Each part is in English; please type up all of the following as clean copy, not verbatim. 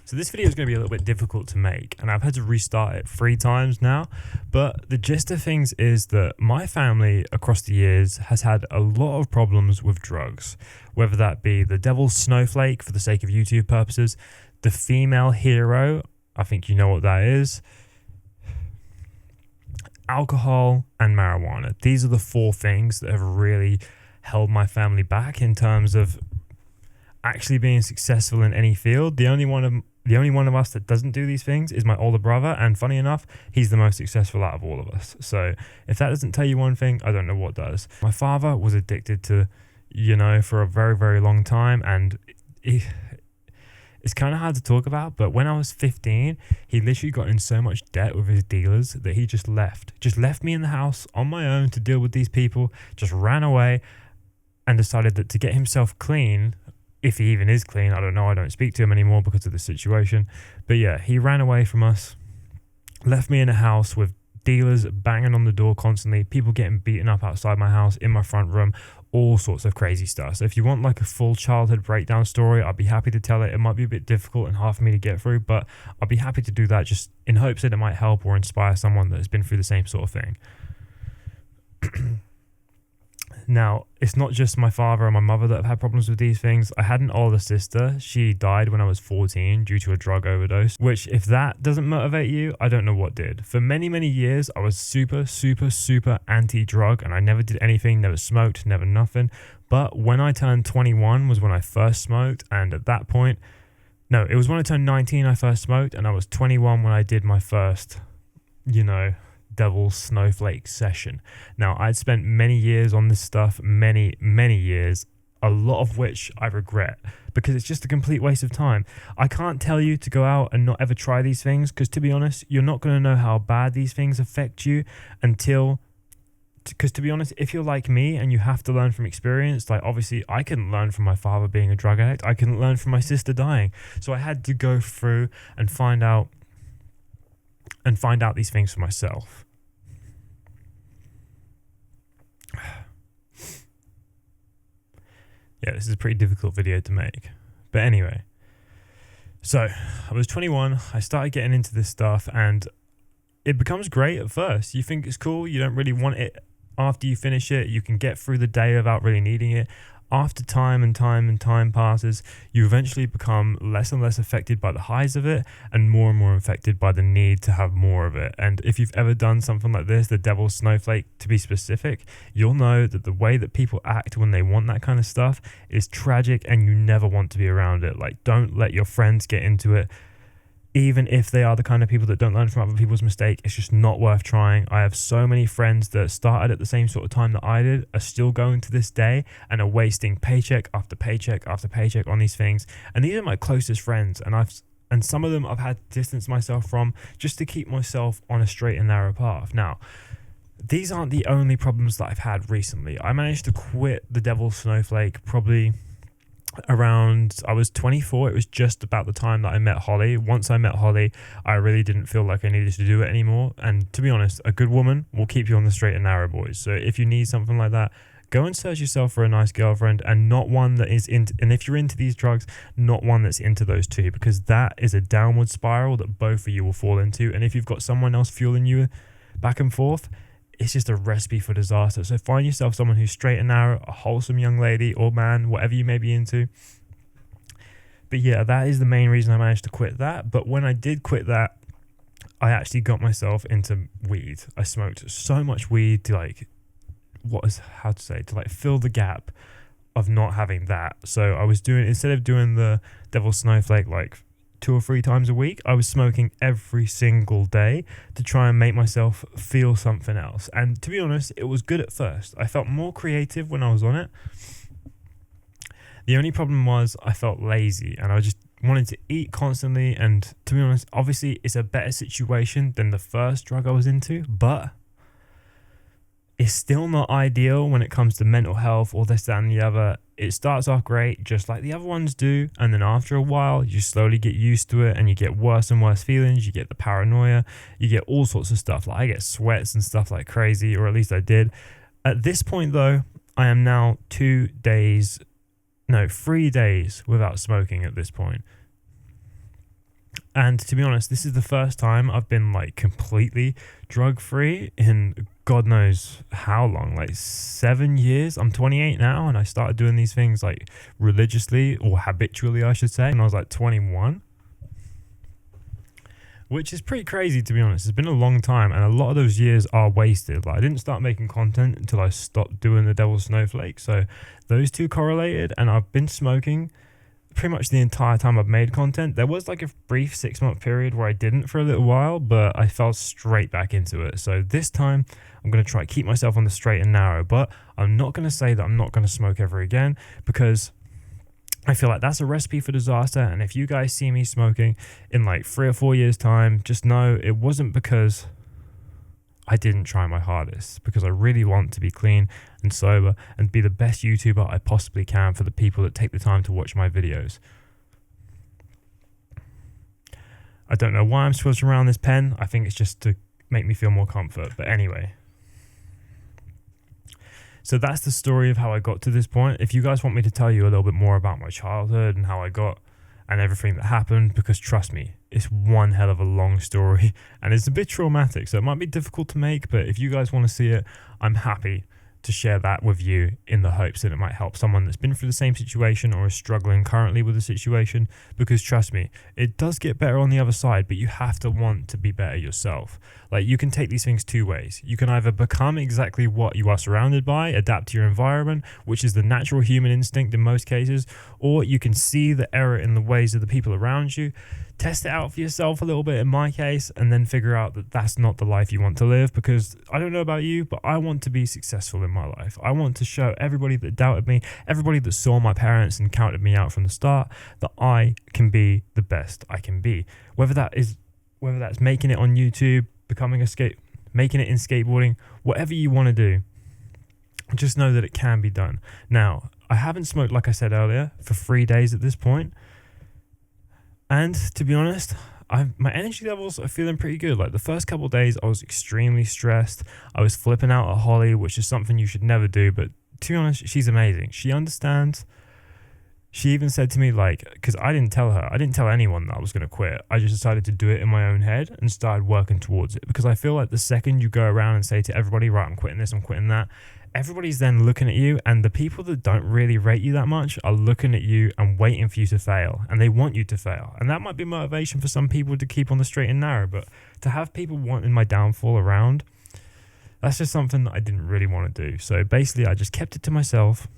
So this video is going to be a little bit difficult to make, and I've had to restart it 3 times now. But the gist of things is that my family across the years has had a lot of problems with drugs, whether that be the devil's snowflake for the sake of YouTube purposes, the female hero, I think you know what that is, alcohol, and marijuana. These are the 4 things that have really held my family back in terms of actually being successful in any field. The only one of us that doesn't do these things is my older brother, and funny enough, he's the most successful out of all of us. So if that doesn't tell you one thing, I don't know what does. My father was addicted to, for a very, very long time, and it's kind of hard to talk about, but when I was 15, he literally got in so much debt with his dealers that he just left me in the house on my own to deal with these people, just ran away and decided that to get himself clean, if he even is clean, I don't know, I don't speak to him anymore because of the situation. But yeah, he ran away from us, left me in a house with dealers banging on the door constantly, people getting beaten up outside my house, in my front room, all sorts of crazy stuff. So if you want like a full childhood breakdown story, I'd be happy to tell it. It might be a bit difficult and hard for me to get through, but I'll be happy to do that just in hopes that it might help or inspire someone that has been through the same sort of thing. Now, it's not just my father and my mother that have had problems with these things. I had an older sister. She died when I was 14 due to a drug overdose, which if that doesn't motivate you, I don't know what did. For many, many years, I was super, super, super anti-drug, and I never did anything, never smoked, never nothing. But when I turned 21 was when I first smoked, and at that point, no, it was when I turned 19 I first smoked, and I was 21 when I did my first, devil's snowflake session. Now, I'd spent many years on this stuff, many, many years, a lot of which I regret because it's just a complete waste of time. I can't tell you to go out and not ever try these things because, to be honest, you're not going to know how bad these things affect you because to be honest, if you're like me and you have to learn from experience, like obviously I couldn't learn from my father being a drug addict, I couldn't learn from my sister dying, so I had to go through and find out these things for myself. Yeah, this is a pretty difficult video to make. But anyway, so I was 21, I started getting into this stuff, and it becomes great at first. You think it's cool, you don't really want it after you finish it, you can get through the day without really needing it. After time passes, you eventually become less and less affected by the highs of it and more affected by the need to have more of it. And if you've ever done something like this, the devil's snowflake to be specific, you'll know that the way that people act when they want that kind of stuff is tragic and you never want to be around it. Like, don't let your friends get into it. Even if they are the kind of people that don't learn from other people's mistake, it's just not worth trying. I have so many friends that started at the same sort of time that I did, are still going to this day, and are wasting paycheck after paycheck after paycheck on these things. And these are my closest friends, and some of them I've had to distance myself from just to keep myself on a straight and narrow path. Now, these aren't the only problems that I've had recently. I managed to quit the devil's snowflake probably around, I was 24. It was just about the time that I met Holly. Once I met Holly, I really didn't feel like I needed to do it anymore. And to be honest, a good woman will keep you on the straight and narrow, boys. So if you need something like that, go and search yourself for a nice girlfriend, and not one that is into, and if you're into these drugs, not one that's into those two, because that is a downward spiral that both of you will fall into. And if you've got someone else fueling you back and forth, it's just a recipe for disaster. So find yourself someone who's straight and narrow, a wholesome young lady or man, whatever you may be into. But yeah, that is the main reason I managed to quit that. But when I did quit that, I actually got myself into weed. I smoked so much weed to fill the gap of not having that. So I was doing, instead of doing the devil's snowflake like 2 or 3 times a week, I was smoking every single day to try and make myself feel something else. And to be honest, it was good at first. I felt more creative when I was on it. The only problem was I felt lazy and I just wanted to eat constantly. And to be honest, obviously it's a better situation than the first drug I was into, but it's still not ideal when it comes to mental health or this, that, and the other. It starts off great, just like the other ones do, and then after a while, you slowly get used to it, and you get worse and worse feelings. You get the paranoia, you get all sorts of stuff. Like I get sweats and stuff like crazy, or at least I did. At this point, though, I am now 3 days without smoking at this point. And to be honest, this is the first time I've been like completely drug free in God knows how long, like 7 years. I'm 28 now, and I started doing these things like religiously, or habitually I should say, when I was like 21, which is pretty crazy, to be honest. It's been a long time, and a lot of those years are wasted. Like, I didn't start making content until I stopped doing the Devil's Snowflake, so those two correlated. And I've been smoking pretty much the entire time I've made content. There was like a brief 6-month period where I didn't for a little while, but I fell straight back into it. So this time I'm going to try to keep myself on the straight and narrow, but I'm not going to say that I'm not going to smoke ever again, because I feel like that's a recipe for disaster. And if you guys see me smoking in like 3 or 4 years time, just know it wasn't because I didn't try my hardest, because I really want to be clean and sober and be the best YouTuber I possibly can for the people that take the time to watch my videos. I don't know why I'm swishing around this pen. I think it's just to make me feel more comfort. But anyway, so that's the story of how I got to this point. If you guys want me to tell you a little bit more about my childhood and how I got and everything that happened, because trust me, it's one hell of a long story and it's a bit traumatic, so it might be difficult to make, but if you guys want to see it, I'm happy to share that with you in the hopes that it might help someone that's been through the same situation or is struggling currently with the situation, because trust me, it does get better on the other side, but you have to want to be better yourself. Like, you can take these things two ways. You can either become exactly what you are surrounded by, adapt to your environment, which is the natural human instinct in most cases, or you can see the error in the ways of the people around you, test it out for yourself a little bit in my case, and then figure out that that's not the life you want to live. Because I don't know about you, but I want to be successful in my life. I want to show everybody that doubted me, everybody that saw my parents and counted me out from the start, that I can be the best I can be. Whether that's making it on YouTube, making it in skateboarding, whatever you want to do, just know that it can be done. Now, I haven't smoked, like I said earlier, for 3 days at this point. And to be honest, my energy levels are feeling pretty good. Like, the first couple of days, I was extremely stressed. I was flipping out at Holly, which is something you should never do. But to be honest, she's amazing. She understands. She even said to me, like, because I didn't tell anyone that I was going to quit. I just decided to do it in my own head and started working towards it. Because I feel like the second you go around and say to everybody, right, I'm quitting this, I'm quitting that, everybody's then looking at you, and the people that don't really rate you that much are looking at you and waiting for you to fail, and they want you to fail. And that might be motivation for some people to keep on the straight and narrow, but to have people wanting my downfall around, that's just something that I didn't really want to do. So basically, I just kept it to myself.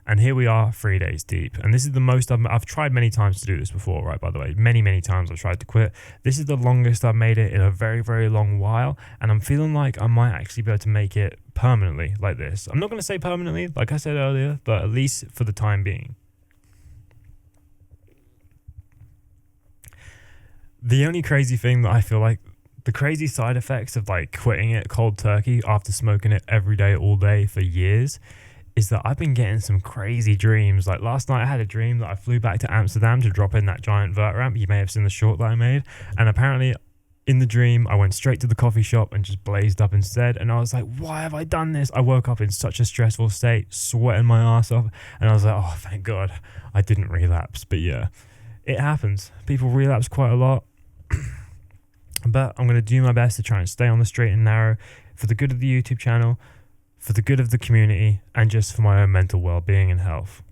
And here we are 3 days deep. And this is the most I've tried many times to do this before, right? By the way, many, many times I've tried to quit. This is the longest I've made it in a very, very long while. And I'm feeling like I might actually be able to make it permanently like this. I'm not going to say permanently, like I said earlier, but at least for the time being. The only crazy thing that I feel like, the crazy side effects of like quitting it cold turkey after smoking it every day, all day for years, is that I've been getting some crazy dreams. Like last night I had a dream that I flew back to Amsterdam to drop in that giant vert ramp. You may have seen the short that I made. And apparently in the dream, I went straight to the coffee shop and just blazed up instead. And I was like, why have I done this? I woke up in such a stressful state, sweating my ass off. And I was like, oh, thank God I didn't relapse. But yeah, it happens. People relapse quite a lot. But I'm going to do my best to try and stay on the straight and narrow for the good of the YouTube channel, for the good of the community, and just for my own mental well-being and health.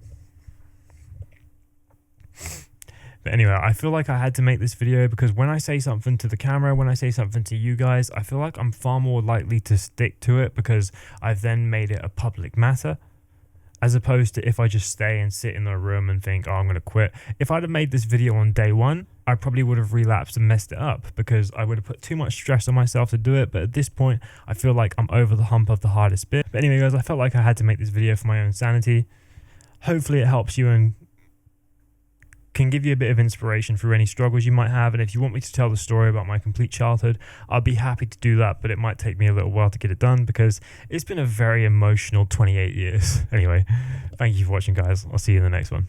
But anyway, I feel like I had to make this video because when I say something to the camera, when I say something to you guys, I feel like I'm far more likely to stick to it because I've then made it a public matter, as opposed to if I just stay and sit in a room and think, oh, I'm going to quit. If I'd have made this video on day one, I probably would have relapsed and messed it up because I would have put too much stress on myself to do it. But at this point, I feel like I'm over the hump of the hardest bit. But anyway, guys, I felt like I had to make this video for my own sanity. Hopefully it helps you and can give you a bit of inspiration through any struggles you might have. And if you want me to tell the story about my complete childhood, I'll be happy to do that, but it might take me a little while to get it done because it's been a very emotional 28 years. Anyway, thank you for watching, guys. I'll see you in the next one.